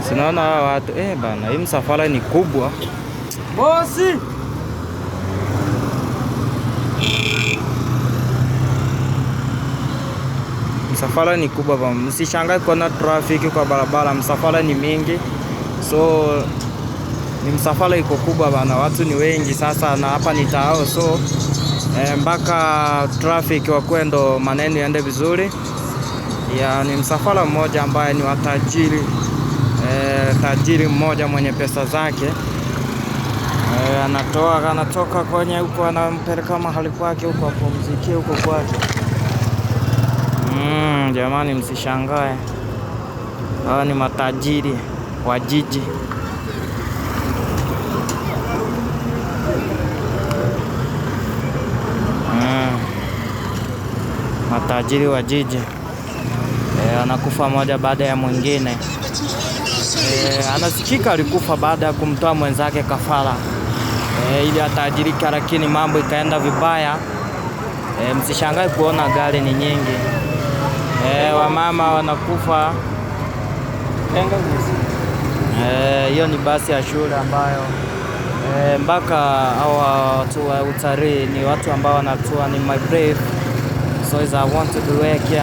Sinaona hawa watu bana, hii msafara ni kubwa. Bosi. Msafara ni kubwa bana. Msishangae kuona trafiki kwa barabara, msafara ni mingi. So ni msafara iko kubwa bana, watu ni wengi sasa, na hapa ni tao. So mpaka trafiki wakuwe ndo maneno yaende vizuri. Ni msafara mmoja ambaye ni watajiri, tajiri mmoja mwenye pesa zake. Anatoka kwenye huko, anampeleka mahali kwake huko apumzikie huko kwake. Jamani, msishangae, hawa ni matajiri wa jiji. Matajiri wa jiji anakufa moja baada ya mwingine. Anasikika alikufa baada ya kumtoa mwenzake kafara ili atajirika, lakini mambo ikaenda vibaya. Msishangae kuona gari ni nyingi, wamama wanakufa. Hiyo ni basi ya shule ambayo mpaka hawa watu wa utalii ni watu ambao wanatua, ni my brave. So I want to do it here.